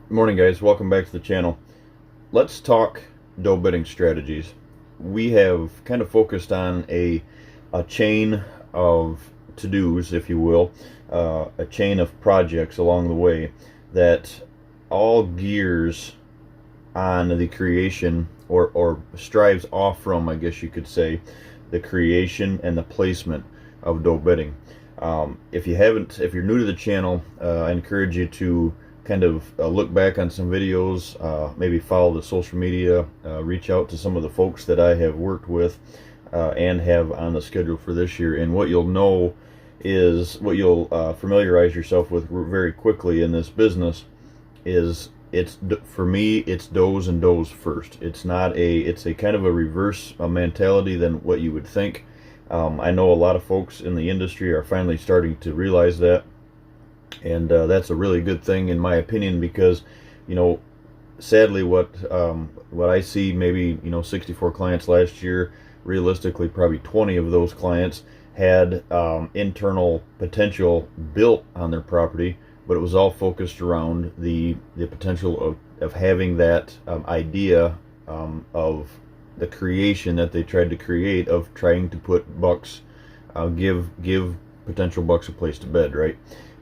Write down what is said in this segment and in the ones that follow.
Good morning, guys. Welcome back to the channel. Let's talk doe bidding strategies. We have kind of focused on a chain of to-dos, if you will, a chain of projects along the way that all gears on the creation or strives off from, I guess you could say, the creation and the placement of doe bidding. If you're new to the channel, I encourage you to kind of look back on some videos, maybe follow the social media, reach out to some of the folks that I have worked with and have on the schedule for this year. And what you'll know is, what you'll familiarize yourself with very quickly in this business is, for me, it's does and does first. It's a kind of a reverse mentality than what you would think. I know a lot of folks in the industry are finally starting to realize that, and that's a really good thing in my opinion, because sadly what I see, maybe 64 clients last year, realistically probably 20 of those clients had internal potential built on their property, but it was all focused around the potential of having that idea of the creation that they tried to create, of trying to put bucks, give potential bucks a place to bed, right?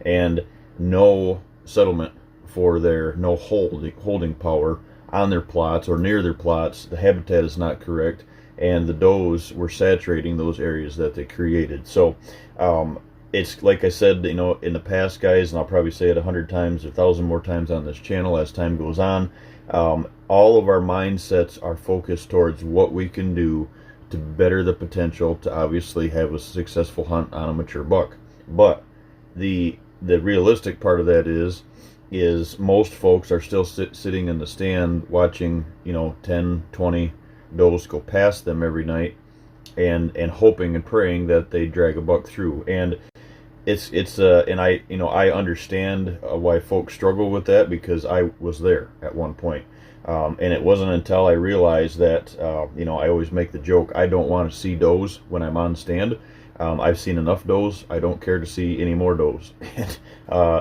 And no settlement for no holding power on their plots or near their plots. The habitat is not correct, and the does were saturating those areas that they created. So it's like I said, in the past, guys, and I'll probably say it 100 times, 1,000 more times on this channel as time goes on. All of our mindsets are focused towards what we can do to better the potential to obviously have a successful hunt on a mature buck. But the realistic part of that is most folks are still sitting in the stand watching 10, 20 does go past them every night, and hoping and praying that they drag a buck through. And and I understand why folks struggle with that, because I was there at one point. And it wasn't until I realized that, I always make the joke, I don't want to see does when I'm on stand. I've seen enough does. I don't care to see any more does.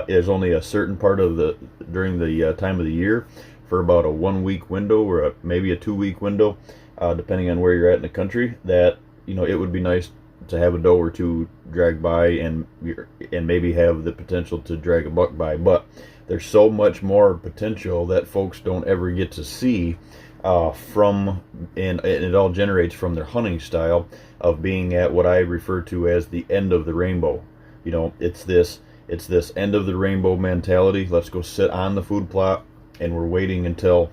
There's only a certain part of during the time of the year, for about a 1 week window, or maybe a 2 week window, depending on where you're at in the country, that it would be nice to have a doe or two drag by and maybe have the potential to drag a buck by. But there's so much more potential that folks don't ever get to see, and it all generates from their hunting style of being at what I refer to as the end of the rainbow. It's this end of the rainbow mentality. Let's go sit on the food plot, and we're waiting until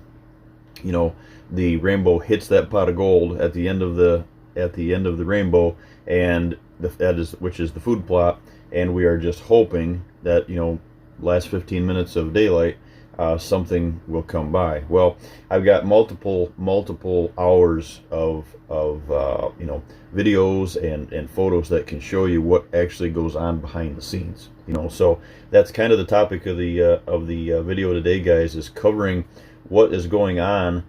the rainbow hits that pot of gold at the end of the rainbow, and which is the food plot, and we are just hoping that last 15 minutes of daylight, something will come by. Well, I've got multiple hours of videos and photos that can show you what actually goes on behind the scenes. So that's kind of the topic of the video today, guys, is covering what is going on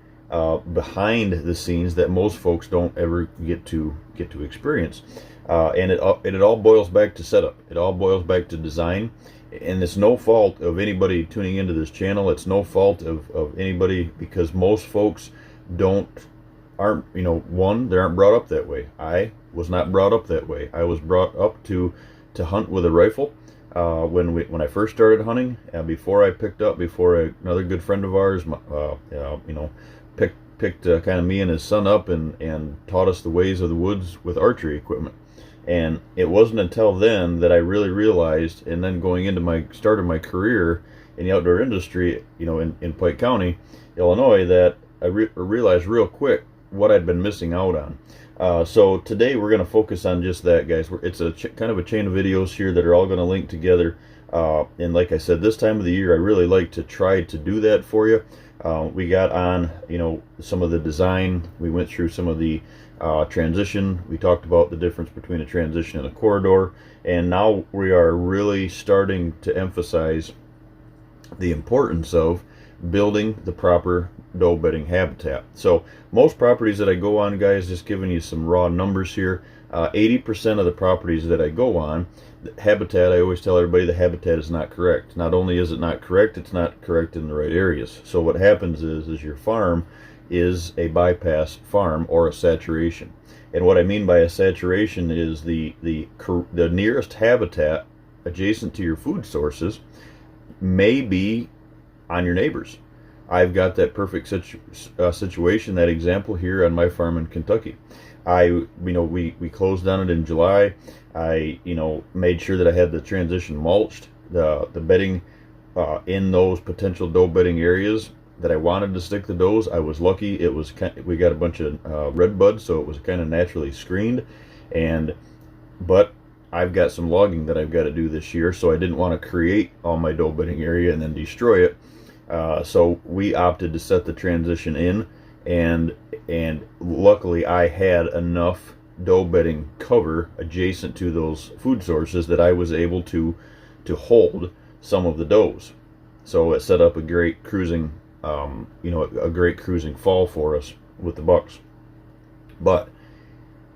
behind the scenes that most folks don't ever get to experience. And it all boils back to setup. It all boils back to design. And it's no fault of anybody tuning into this channel. It's no fault of anybody, because most folks aren't they aren't brought up that way. I was not brought up that way. I was brought up to hunt with a rifle. When I first started hunting, before another good friend of ours, picked kind of me and his son up and taught us the ways of the woods with archery equipment. And it wasn't until then that I really realized, and then going into started my career in the outdoor industry, in Pike County, Illinois, that I realized real quick what I'd been missing out on. So today we're going to focus on just that, guys. It's a kind of a chain of videos here that are all going to link together. And like I said, this time of the year, I really like to try to do that for you. We got on, some of the design. We went through some of the transition. We talked about the difference between a transition and a corridor. And now we are really starting to emphasize the importance of building the proper doe bedding habitat. So most properties that I go on, guys, just giving you some raw numbers here, 80% of the properties that I go on, the habitat, I always tell everybody the habitat is not correct. Not only is it not correct, it's not correct in the right areas. So what happens is your farm is a bypass farm or a saturation. And what I mean by a saturation is the nearest habitat adjacent to your food sources may be on your neighbors. I've got that perfect situation, that example here on my farm in Kentucky. We closed on it in July. I made sure that I had the transition mulched, the bedding in those potential doe bedding areas that I wanted to stick the does. I was lucky. We got a bunch of red buds, so it was kind of naturally screened. But I've got some logging that I've got to do this year, so I didn't want to create all my doe bedding area and then destroy it. So we opted to set the transition in, and luckily I had enough doe bedding cover adjacent to those food sources that I was able to hold some of the does. So it set up a great cruising a great cruising fall for us with the bucks. But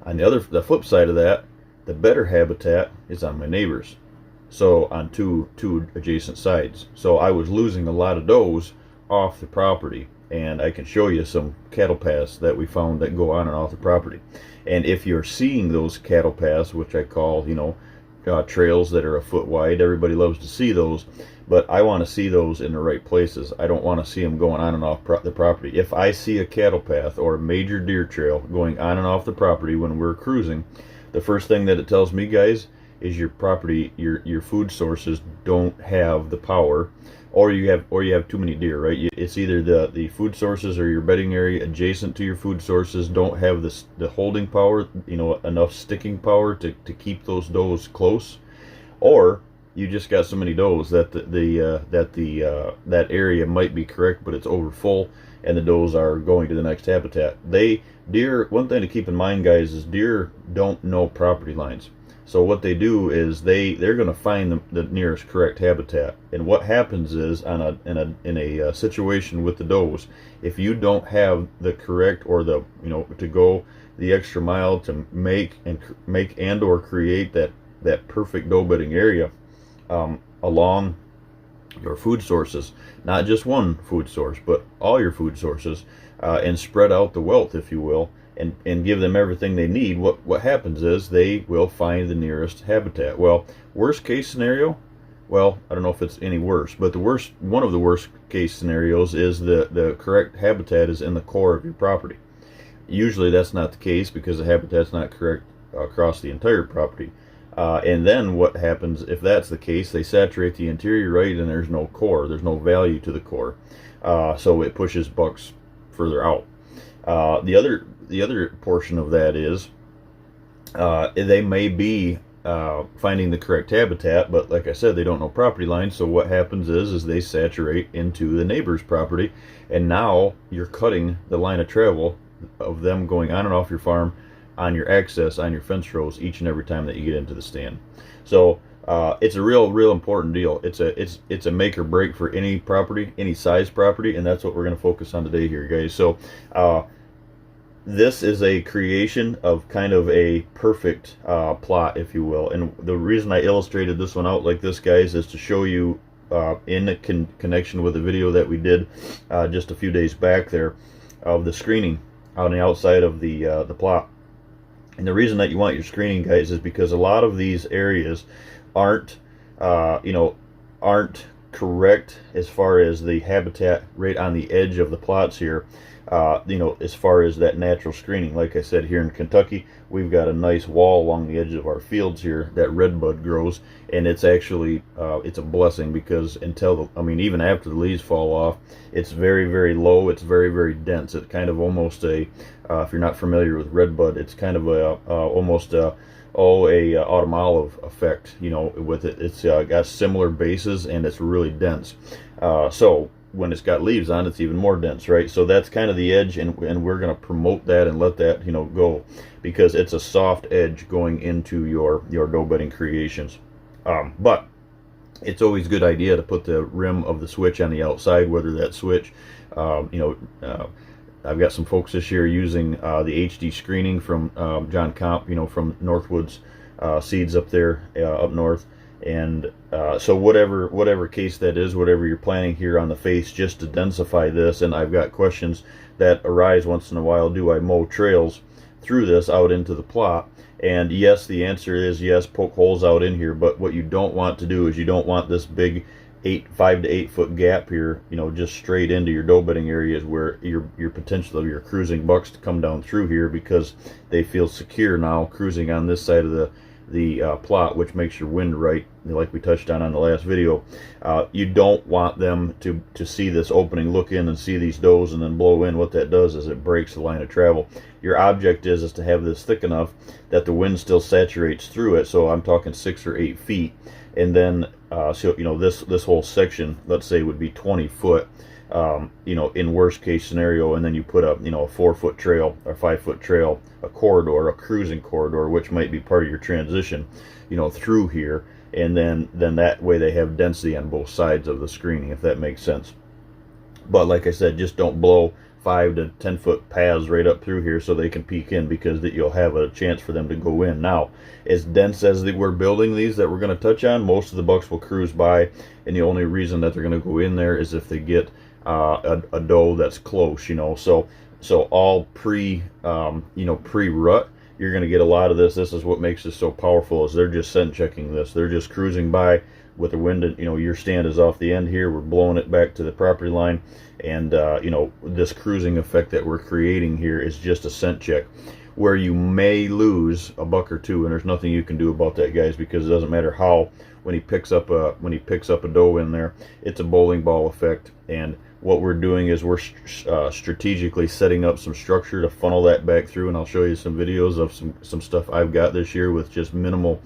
on the flip side of that, the better habitat is on my neighbors, so on two adjacent sides. So I was losing a lot of does off the property, and I can show you some cattle paths that we found that go on and off the property. And if you're seeing those cattle paths, which I call trails that are a foot wide, everybody loves to see those, but I want to see those in the right places. I don't want to see them going on and off the property. If I see a cattle path or a major deer trail going on and off the property when we're cruising, the first thing that it tells me, guys, is your property, your food sources don't have the power, or you have too many deer, right? It's either the food sources or your bedding area adjacent to your food sources don't have the holding power, enough sticking power to keep those does close, or you just got so many does that that area might be correct, but it's over full, and the does are going to the next habitat. Deer, one thing to keep in mind, guys, is deer don't know property lines. So what they do is they're going to find the nearest correct habitat. And what happens is in a situation with the does, if you don't have the correct or to go the extra mile to make and or create that perfect doe bedding area along your food sources, not just one food source, but all your food sources, and spread out the wealth, if you will, and give them everything they need, what happens is they will find the nearest habitat. Well, worst case scenario, I don't know if it's any worse, but one of the worst case scenarios is the correct habitat is in the core of your property. Usually that's not the case because the habitat's not correct across the entire property. And then what happens if that's the case? They saturate the interior, right, and there's no core. There's no value to the core. So it pushes bucks further out. The other portion of that is they may be finding the correct habitat, but like I said, they don't know property lines. So what happens is they saturate into the neighbor's property, and now you're cutting the line of travel of them going on and off your farm, on your access, on your fence rows each and every time that you get into the stand. So it's a real important deal. It's a make or break for any property, any size property, and that's what we're going to focus on today here, guys. So this is a creation of kind of a perfect plot, if you will. And the reason I illustrated this one out like this, guys, is to show you in connection with the video that we did just a few days back there of the screening on the outside of the plot. And the reason that you want your screening, guys, is because a lot of these areas aren't correct as far as the habitat right on the edge of the plots here. As far as that natural screening, like I said, here in Kentucky, we've got a nice wall along the edge of our fields here that redbud grows, and it's actually it's a blessing because even after the leaves fall off, it's very, very low. It's very, very dense. It's kind of almost if you're not familiar with redbud, it's kind of almost a autumn olive effect. With it, it's got similar bases and it's really dense. So when it's got leaves on, it's even more dense, right? So that's kind of the edge, and we're going to promote that and let that go, because it's a soft edge going into your doe bedding creations. But it's always a good idea to put the rim of the switch on the outside, whether that switch, I've got some folks this year using the HD screening from John Comp, from Northwoods Seeds up there up north. And so whatever case that is, whatever you're planning here on the face, just to densify this. And I've got questions that arise once in a while. Do I mow trails through this out into the plot? And yes, the answer is yes, poke holes out in here. But what you don't want to do is you don't want this big 5 to 8 foot gap here, just straight into your doe bedding areas where your potential of your cruising bucks to come down through here, because they feel secure now cruising on this side of the plot, which makes your wind right, like we touched on the last video. You don't want them to see this opening, look in and see these does and then blow in. What that does is it breaks the line of travel. Your object is to have this thick enough that the wind still saturates through it. So I'm talking 6 or 8 feet, and then so this whole section, let's say, would be 20 foot. In worst case scenario, and then you put up, a 4 foot trail or 5 foot trail, a corridor, a cruising corridor, which might be part of your transition, through here, and then that way they have density on both sides of the screening, if that makes sense. But like I said, just don't blow 5 to 10 foot paths right up through here so they can peek in, because that you'll have a chance for them to go in. Now, as dense as we're building these that we're going to touch on, most of the bucks will cruise by, and the only reason that they're going to go in there is if they get a doe that's close, so all pre-rut, you're going to get a lot of this. This is what makes this so powerful, is they're just scent checking this. They're just cruising by with the wind, and your stand is off the end here. We're blowing it back to the property line, and this cruising effect that we're creating here is just a scent check, where you may lose a buck or two, and there's nothing you can do about that, guys, because it doesn't matter how. When he picks up a doe in there, it's a bowling ball effect. And what we're doing is we're strategically setting up some structure to funnel that back through, and I'll show you some videos of some stuff I've got this year with just minimal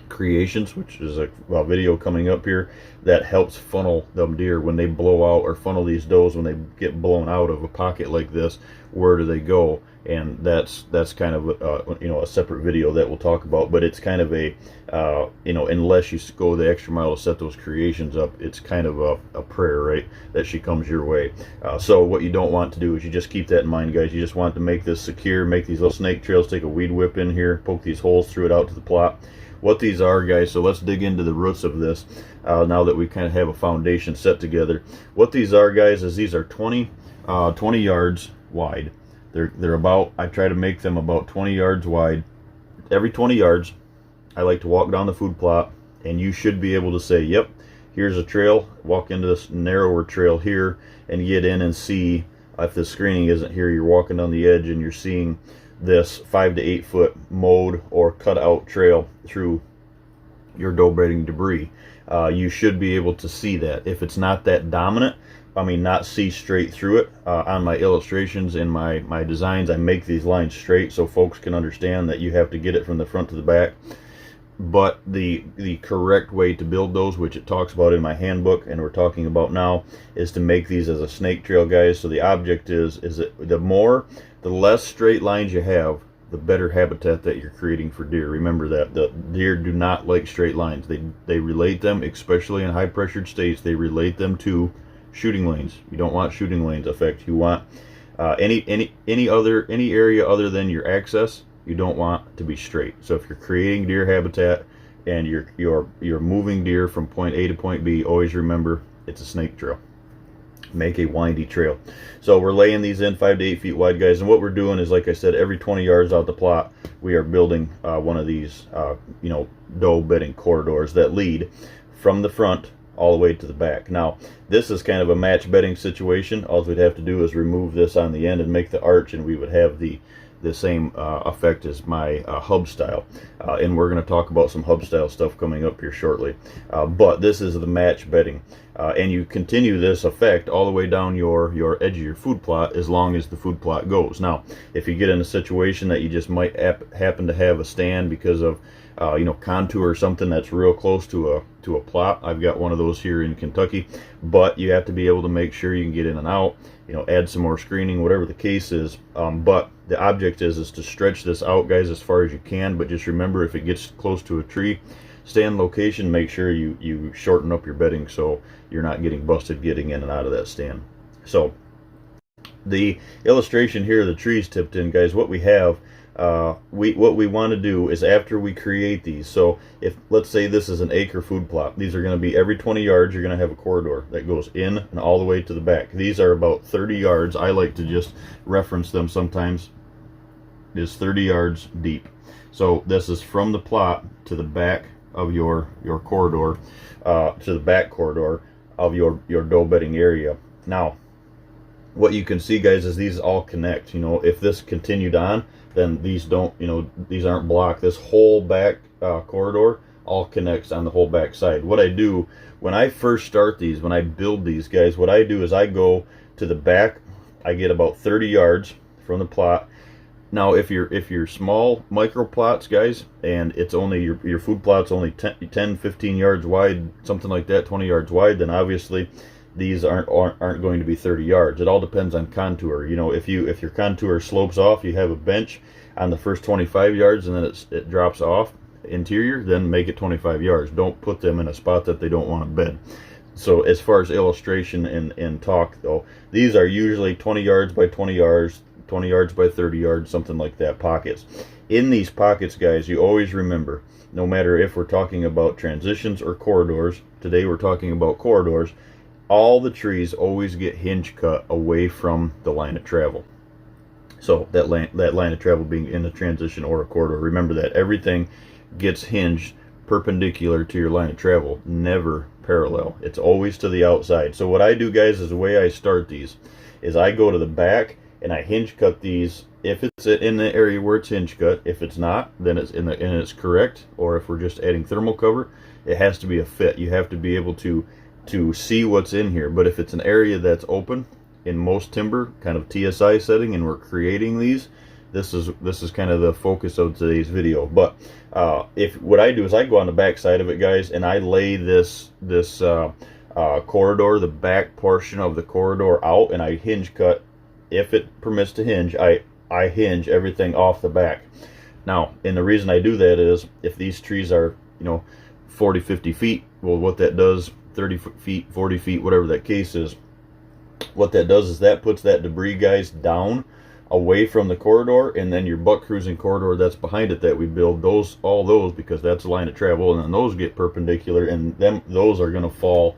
creations, which is a video coming up here that helps funnel them deer when they blow out, or funnel these does when they get blown out of a pocket like this. Where do they go? And that's kind of a separate video that we'll talk about. But it's kind of a unless you go the extra mile to set those creations up, it's kind of a prayer, right, that she comes your way. So what you don't want to do is you just keep that in mind, guys. You just want to make this secure, make these little snake trails, take a weed whip in here, poke these holes through it out to the plot. What these are, guys, so let's dig into the roots of this now that we kind of have a foundation set together. What these are, guys, is these are 20 yards wide. They're about, I try to make them about 20 yards wide. Every 20 yards, I like to walk down the food plot, and you should be able to say, yep, here's a trail. Walk into this narrower trail here and get in and see. If the screening isn't here, you're walking on the edge and you're seeing this 5 to 8 foot mowed or cut out trail through your doe bedding debris. You should be able to see that. If it's not that dominant, not see straight through it. On my illustrations in my designs, I make these lines straight so folks can understand that you have to get it from the front to the back. But the correct way to build those, which it talks about in my handbook and we're talking about now, is to make these as a snake trail, guys. So the object is that the less straight lines you have, the better habitat that you're creating for deer. Remember that the deer do not like straight lines. They relate them, especially in high pressured states, they relate them to shooting lanes. You don't want shooting lanes effect. You want any area other than your access, you don't want to be straight. So if you're creating deer habitat and you're moving deer from point A to point B, always remember it's a snake trail. Make a windy trail. So we're laying these in 5 to 8 feet wide, guys, and what we're doing is, like I said, every 20 yards out the plot, we are building one of these doe bedding corridors that lead from the front all the way to the back. Now, this is kind of a match bedding situation. All we'd have to do is remove this on the end and make the arch, and we would have the same effect as my hub style. And we're going to talk about some hub style stuff coming up here shortly. But this is the match bedding. And you continue this effect all the way down your edge of your food plot as long as the food plot goes. Now, if you get in a situation that you just might happen to have a stand because of contour or something that's real close to a plot. I've got one of those here in Kentucky, but you have to be able to make sure you can get in and out, add some more screening, whatever the case is. But the object is to stretch this out, guys, as far as you can. But just remember, if it gets close to a tree, stand location, make sure you shorten up your bedding so you're not getting busted getting in and out of that stand. So the illustration here, the trees tipped in, guys, what we have, what we want to do is after we create these, so if let's say this is an acre food plot, these are going to be every 20 yards you're going to have a corridor that goes in and all the way to the back. These are about 30 yards. I like to just reference them sometimes, is 30 yards deep. So this is from the plot to the back of your corridor, to the back corridor of your doe bedding area. Now what you can see, guys, is these all connect. You know, if this continued on, then these don't, you know, these aren't blocked. This whole back corridor all connects on the whole back side. What I do when I first start these, when I build these, guys, what I do is I go to the back. I get about 30 yards from the plot. Now if you're small micro plots, guys, and it's only your food plot's only 10 15 yards wide, something like that, 20 yards wide, then obviously these aren't going to be 30 yards. It all depends on contour. You know, if your contour slopes off, you have a bench on the first 25 yards and then it drops off interior, then make it 25 yards. Don't put them in a spot that they don't want to bed. So as far as illustration and talk though, these are usually 20 yards by 20 yards, 20 yards by 30 yards, something like that, pockets. In these pockets, guys, you always remember, no matter if we're talking about transitions or corridors, today we're talking about corridors, all the trees always get hinge cut away from the line of travel. So that line of travel being in a transition or a corridor, remember that everything gets hinged perpendicular to your line of travel, never parallel. It's always to the outside. So what I do, guys, is the way I start these is I go to the back and I hinge cut these if it's in the area where it's hinge cut. If it's not, then it's and it's correct. Or if we're just adding thermal cover, it has to be a fit. You have to be able to see what's in here. But if it's an area that's open, in most timber, kind of TSI setting, and we're creating these, this is kind of the focus of today's video. But if what I do is I go on the back side of it, guys, and I lay this corridor, the back portion of the corridor out, and I hinge cut. If it permits to hinge, I hinge everything off the back. Now, and the reason I do that is if these trees are, you know, 40 50 feet, well, what that does, 30 feet, 40 feet, whatever that case is, what that does is that puts that debris, guys, down away from the corridor, and then your buck cruising corridor that's behind it that we build, all those, because that's a line of travel, and then those get perpendicular, and those are going to fall,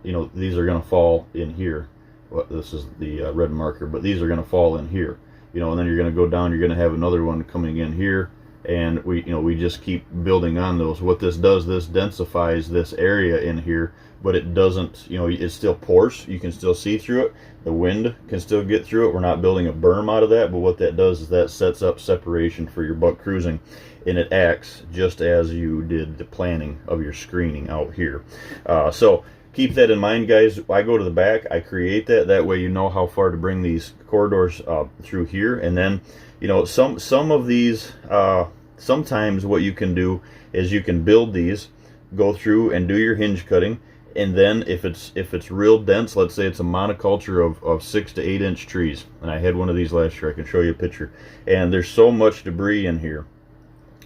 you know, these are going to fall in here. Well, this is the red marker, but these are going to fall in here, you know, and then you're going to go down, you're going to have another one coming in here, and we just keep building on those. What this does, this densifies this area in here, but it doesn't, you know, it's still porous. You can still see through it. The wind can still get through it. We're not building a berm out of that, but what that does is that sets up separation for your buck cruising, and it acts just as you did the planning of your screening out here. So keep that in mind, guys. I go to the back, I create that way you know how far to bring these corridors through here. And then, you know, some of these, sometimes what you can do is you can build these, go through and do your hinge cutting, and then if it's real dense, let's say it's a monoculture of 6 to 8 inch trees, and I had one of these last year, I can show you a picture, and there's so much debris in here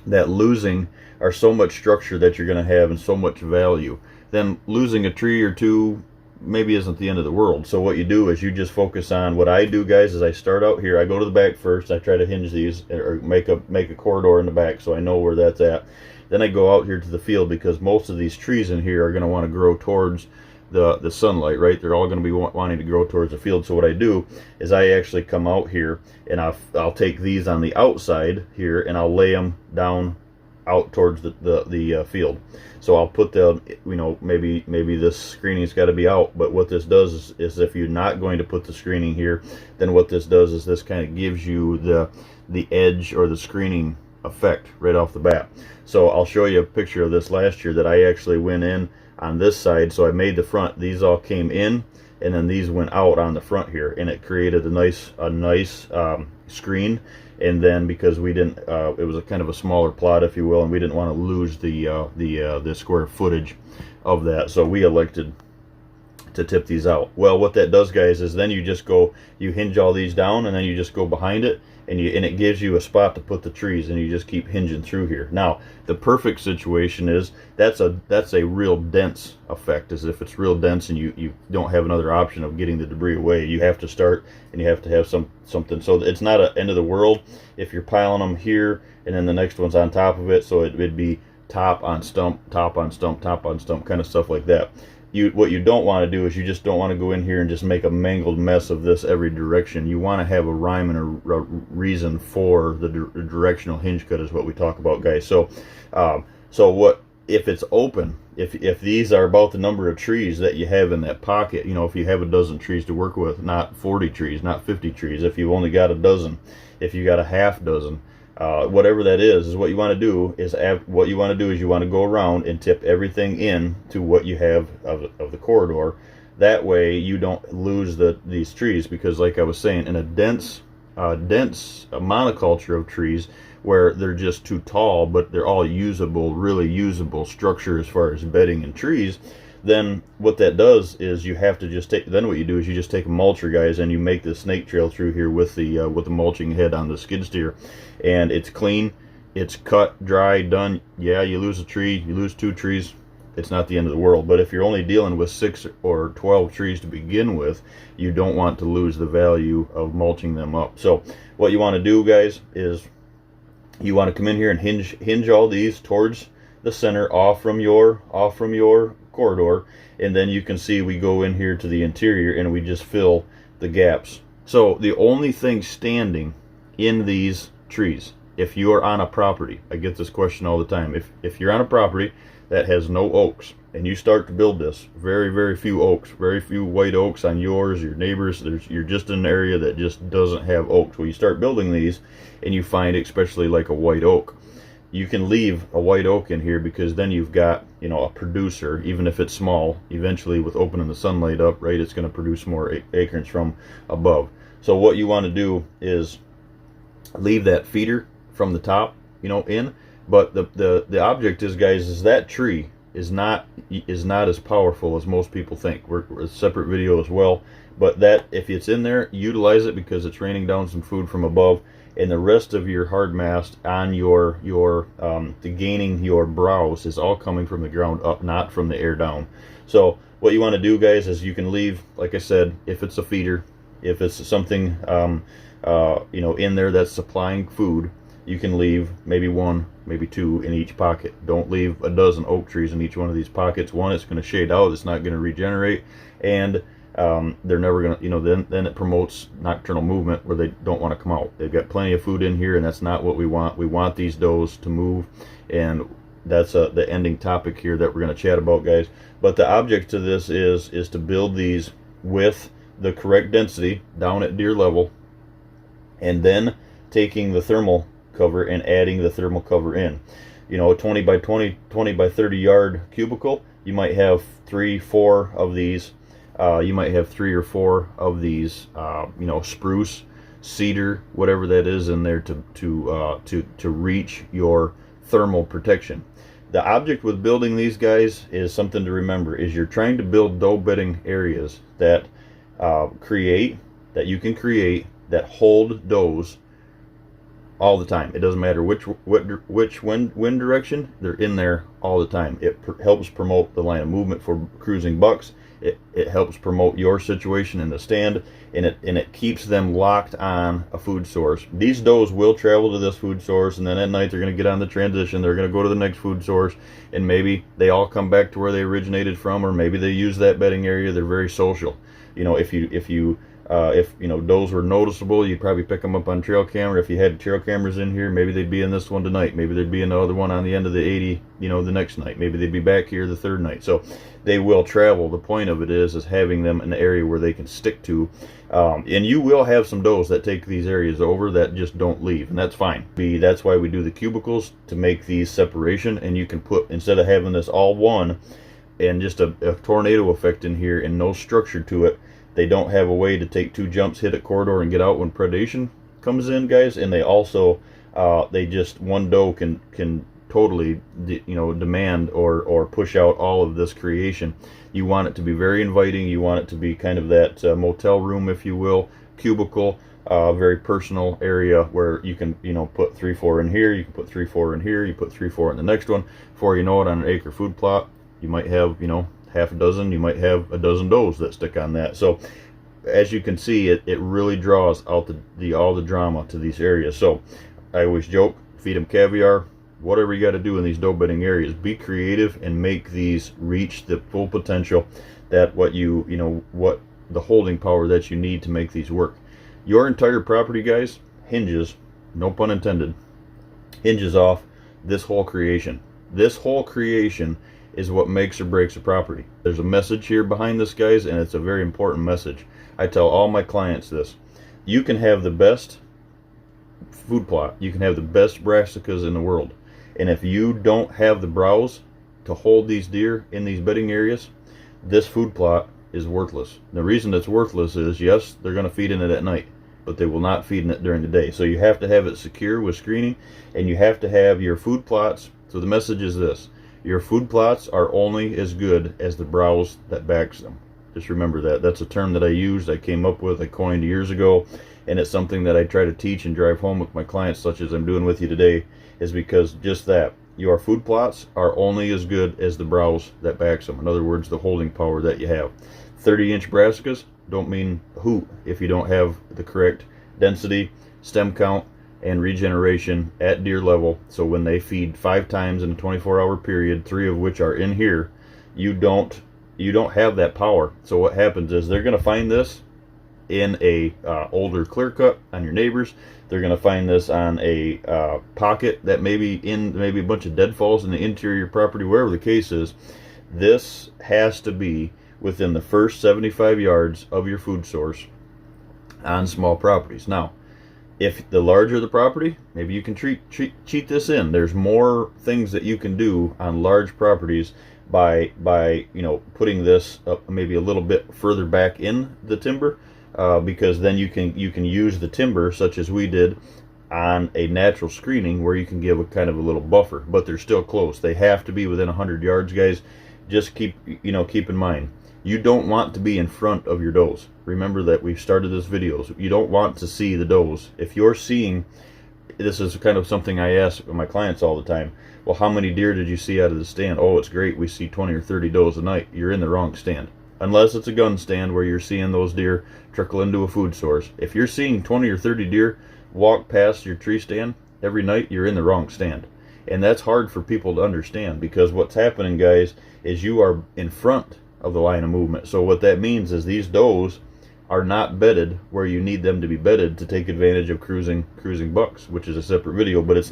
that losing, or so much structure that you're going to have and so much value, then losing a tree or two maybe isn't the end of the world. So what you do is you just focus on, what I do, guys, is I start out here, I go to the back first, I try to hinge these or make a corridor in the back so I know where that's at. Then I go out here to the field, because most of these trees in here are going to want to grow towards the sunlight, right? They're all going to be wanting to grow towards the field. So what I do is I actually come out here and I'll take these on the outside here and I'll lay them down out towards the field. So I'll put them, you know, maybe this screening's got to be out, but what this does is if you're not going to put the screening here, then what this does is this kind of gives you the edge or the screening effect right off the bat. So I'll show you a picture of this last year that I actually went in on this side. So I made the front, these all came in, and then these went out on the front here, and it created a nice screen. And then because we didn't, it was a kind of a smaller plot, if you will, and we didn't want to lose the square footage of that, so we elected to tip these out. Well, what that does, guys, is then you just go, you hinge all these down, and then you just go behind it, and it gives you a spot to put the trees, and you just keep hinging through here. Now, the perfect situation is that's a real dense effect, as if it's real dense and you don't have another option of getting the debris away. You have to start, and you have to have something. So it's not an end of the world if you're piling them here and then the next one's on top of it. So it'd be top on stump, top on stump, top on stump, kind of stuff like that. What you don't want to do is you just don't want to go in here and just make a mangled mess of this every direction. You want to have a rhyme and a reason for the directional hinge cut, is what we talk about, guys. So what if it's open, if these are about the number of trees that you have in that pocket, you know, if you have a dozen trees to work with, not 40 trees, not 50 trees, if you've only got a dozen, if you got a half dozen, whatever that is what you want to do is you want to go around and tip everything in to what you have of the corridor. That way you don't lose these trees, because like I was saying, in a dense monoculture of trees where they're just too tall, but they're all usable, really usable structure as far as bedding and trees, then what that does is you have to just take, then what you do is you just take a mulcher, guys, and you make the snake trail through here with the mulching head on the skid steer, and it's clean, it's cut, dry, done. Yeah, you lose a tree, you lose 2 trees, it's not the end of the world. But if you're only dealing with 6 or 12 trees to begin with, you don't want to lose the value of mulching them up. So what you want to do, guys, is you want to come in here and hinge all these towards the center, off from your corridor, and then you can see we go in here to the interior and we just fill the gaps. So the only thing standing in these trees, if you are on a property, I get this question all the time, if you're on a property that has no oaks and you start to build this, very few oaks, very few white oaks on yours, your neighbors, you're just in an area that just doesn't have oaks. Well, you start building these and you find, especially like a white oak, you can leave a white oak in here, because then you've got, you know, a producer, even if it's small. Eventually, with opening the sunlight up, right, it's going to produce more acorns from above. So what you want to do is leave that feeder from the top, you know, in. But the object is, guys, is that tree is not as powerful as most people think. We're a separate video as well. But that, if it's in there, utilize it, because it's raining down some food from above. And the rest of your hard mast on the gaining your browse is all coming from the ground up, not from the air down. So what you want to do, guys, is you can leave, like I said, if it's a feeder, if it's something you know, in there that's supplying food, you can leave maybe 1, maybe 2 in each pocket. Don't leave a dozen oak trees in each one of these pockets. One, it's going to shade out, it's not going to regenerate, and they're never going to, you know, then it promotes nocturnal movement where they don't want to come out. They've got plenty of food in here, and that's not what we want. We want these does to move, and that's the ending topic here that we're going to chat about, guys. But the object to this is to build these with the correct density down at deer level, and then taking the thermal cover and adding the thermal cover in. You know, a 20 by 20 by 30 yard cubicle, you might have 3-4 of these. You might have 3 or 4 of these, you know, spruce, cedar, whatever that is in there to reach your thermal protection. The object with building these, guys, is something to remember, is you're trying to build doe bedding areas that you can create that hold does all the time. It doesn't matter which wind direction, they're in there all the time. It helps promote the line of movement for cruising bucks. It helps promote your situation in the stand, and it keeps them locked on a food source. These does will travel to this food source, and then at night they're going to get on the transition. They're going to go to the next food source, and maybe they all come back to where they originated from, or maybe they use that bedding area. They're very social. You know, if you know, does were noticeable, you'd probably pick them up on trail camera. If you had trail cameras in here, maybe they'd be in this one tonight. Maybe there'd be another one on the end of the 80, you know, the next night. Maybe they'd be back here the third night. So they will travel. The point of it is having them in an area where they can stick to. And you will have some does that take these areas over that just don't leave, and that's fine. That's why we do the cubicles, to make these separation. And you can put, instead of having this all one and just a tornado effect in here and no structure to it, they don't have a way to take 2 jumps, hit a corridor, and get out when predation comes in, guys. And they also, one doe can totally, you know, demand or push out all of this creation. You want it to be very inviting. You want it to be kind of that motel room, if you will, cubicle, very personal area where you can, put 3-4 in here, you can put 3-4 in here, you put 3-4 in the next one. Before you know it, on an acre food plot, you might have, half a dozen, you might have a dozen does that stick on that. So as you can see, it really draws out all the drama to these areas. So I always joke, feed them caviar. Whatever you got to do in these doe bedding areas, be creative and make these reach the full potential that what the holding power that you need to make these work. Your entire property, guys, hinges, no pun intended, hinges off this whole creation. This whole creation is what makes or breaks a property. There's a message here behind this, guys, and it's a very important message. I tell all my clients this. You can have the best food plot, you can have the best brassicas in the world, and if you don't have the browse to hold these deer in these bedding areas, this food plot is worthless. The reason it's worthless is, yes, they're going to feed in it at night, but they will not feed in it during the day. So you have to have it secure with screening, and you have to have your food plots. So the message is this: your food plots are only as good as the browse that backs them. Just remember that. That's a term that I used, I came up with, I coined years ago, and it's something that I try to teach and drive home with my clients, such as I'm doing with you today, is because just that. Your food plots are only as good as the browse that backs them. In other words, the holding power that you have. 30-inch brassicas don't mean a hoot if you don't have the correct density, stem count, and regeneration at deer level. So when they feed 5 times in a 24-hour period, 3 of which are in here, you don't have that power. So what happens is they're going to find this in a older clear cut on your neighbors. They're going to find this on a pocket that maybe a bunch of deadfalls in the interior property, wherever the case is. This has to be within the first 75 yards of your food source on small properties. Now, if the larger the property, maybe you can cheat this in. There's more things that you can do on large properties by putting this up maybe a little bit further back in the timber, because then you can use the timber, such as we did on a natural screening, where you can give a kind of a little buffer, but they're still close. They have to be within 100 yards, guys. Just keep in mind, you don't want to be in front of your does. Remember that we've started this video. So you don't want to see the does. If you're seeing, this is kind of something I ask my clients all the time. Well, how many deer did you see out of the stand? Oh, it's great, we see 20 or 30 does a night. You're in the wrong stand. Unless it's a gun stand where you're seeing those deer trickle into a food source. If you're seeing 20 or 30 deer walk past your tree stand every night, you're in the wrong stand. And that's hard for people to understand, because what's happening, guys, is you are in front of the line of movement. So what that means is these does are not bedded where you need them to be bedded to take advantage of cruising bucks, which is a separate video. But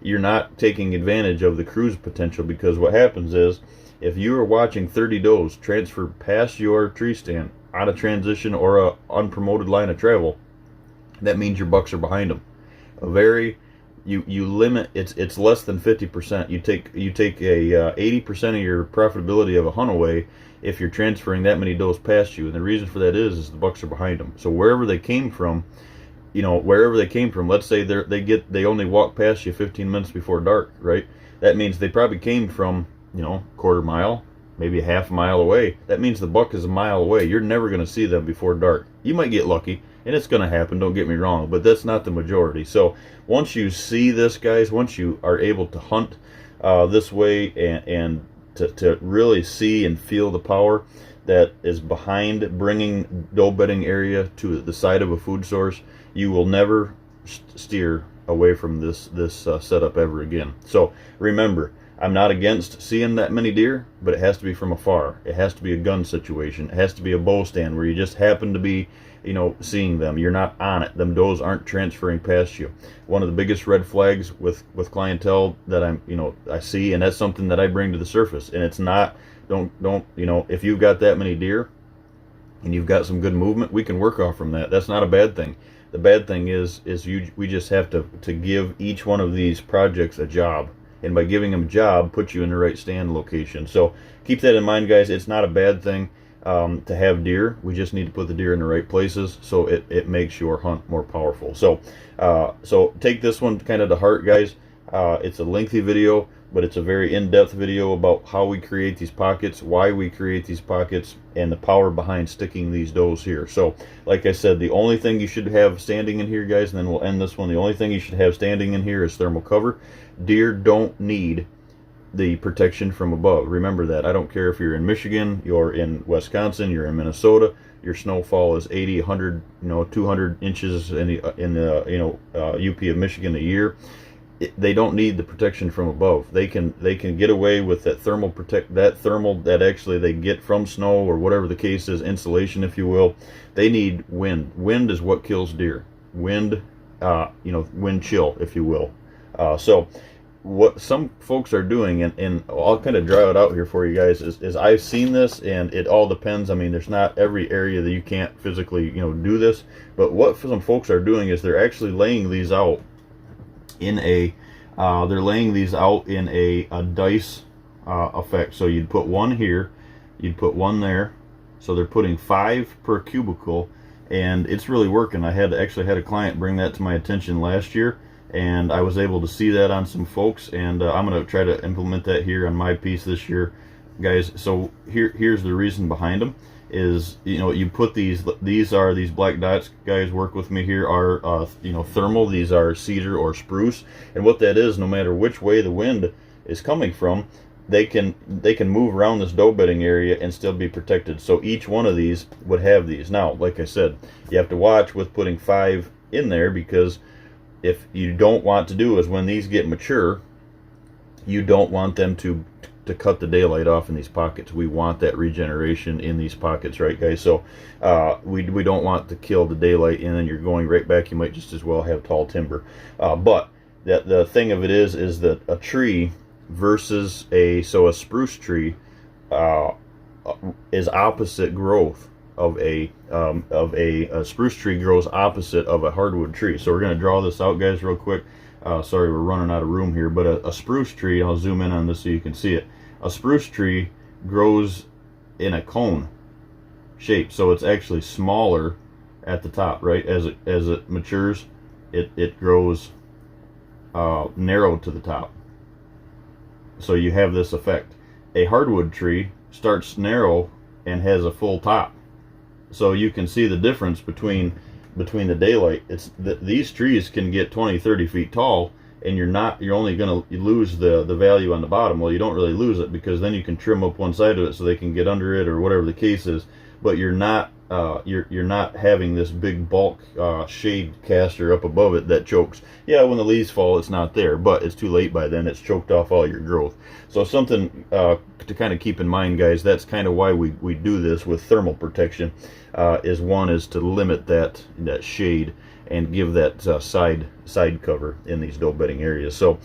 you're not taking advantage of the cruise potential, because what happens is, if you are watching 30 does transfer past your tree stand on a transition or a unpromoted line of travel, that means your bucks are behind them. You limit, it's less than 50%. You take a 80% of your profitability of a hunt away if you're transferring that many does past you. And the reason for that is the bucks are behind them. So wherever they came from, let's say they only walk past you 15 minutes before dark, right? That means they probably came from quarter mile, maybe a half mile away. That means the buck is a mile away. You're never going to see them before dark. You might get lucky, and it's going to happen, don't get me wrong, but that's not the majority. So once you see this, guys, once you are able to hunt this way and to really see and feel the power that is behind bringing doe bedding area to the side of a food source, you will never steer away from this setup ever again. So remember, I'm not against seeing that many deer, but it has to be from afar. It has to be a gun situation. It has to be a bow stand where you just happen to be, seeing them. You're not on it. Them does aren't transferring past you. One of the biggest red flags with clientele that I see, and that's something that I bring to the surface. And it's not, if you've got that many deer and you've got some good movement, we can work off from that. That's not a bad thing. The bad thing is we just have to give each one of these projects a job. And by giving them a job, put you in the right stand location. So keep that in mind, guys. It's not a bad thing to have deer. We just need to put the deer in the right places so it makes your hunt more powerful. So take this one kind of to heart, guys. It's a lengthy video. but it's a very in-depth video about how we create these pockets, why we create these pockets, and the power behind sticking these does here. So like I said, the only thing you should have standing in here, guys, and then we'll end this one, the only thing you should have standing in here is thermal cover. Deer don't need the protection from above. Remember that. I don't care if you're in Michigan, you're in Wisconsin, you're in Minnesota, your snowfall is 80, 100, 200 inches in the UP of Michigan a year. They don't need the protection from above. They can get away with that thermal that actually they get from snow or whatever the case is, insulation, if you will. They need wind. Wind is what kills deer. Wind, wind chill, if you will. So what some folks are doing, and I'll kind of draw it out here for you guys, is I've seen this, and it all depends. I mean, there's not every area that you can't physically do this, but what some folks are doing is they're actually laying these out in a dice effect. So you'd put one here, you'd put one there, so they're putting 5 per cubicle, and it's really working. I actually had a client bring that to my attention last year, and I was able to see that on some folks, and I'm going to try to implement that here on my piece this year, guys. So here's the reason behind them is, you put these black dots, guys, work with me here, are thermal. These are cedar or spruce, and what that is, no matter which way the wind is coming from, they can move around this doe bedding area and still be protected. So each one of these would have these. Now, like I said, you have to watch with putting 5 in there, because if you don't want to do is when these get mature, you don't want them to cut the daylight off in these pockets. We want that regeneration in these pockets, right, guys? So we don't want to kill the daylight, and then you're going right back. You might just as well have tall timber. But the thing of it is that a tree versus a spruce tree is opposite growth of a spruce tree grows opposite of a hardwood tree. So we're going to draw this out, guys, real quick. Sorry, we're running out of room here, but a spruce tree, I'll zoom in on this so you can see it. A spruce tree grows in a cone shape, so it's actually smaller at the top, right? As it matures, it grows narrow to the top. So you have this effect. A hardwood tree starts narrow and has a full top. So you can see the difference between the daylight. It's these trees can get 20-30 feet tall, and you're only going to lose the value on the bottom. Well, you don't really lose it, because then you can trim up one side of it so they can get under it or whatever the case is, but you're not having this big bulk shade caster up above it that chokes. Yeah, when the leaves fall, it's not there, but it's too late by then. It's choked off all your growth. So something to kind of keep in mind, guys. That's kind of why we do this with thermal protection. One is to limit that shade and give that side cover in these doe bedding areas. So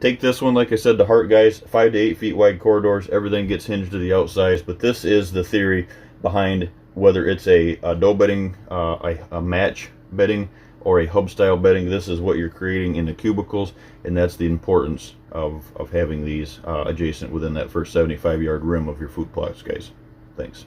take this one, like I said, to heart, guys. 5 to 8 feet wide corridors. Everything gets hinged to the outsides, but this is the theory behind whether it's a doe bedding, a match bedding, or a hub style bedding. This is what you're creating in the cubicles, and that's the importance of having these adjacent within that first 75-yard rim of your food plots, guys. Thanks.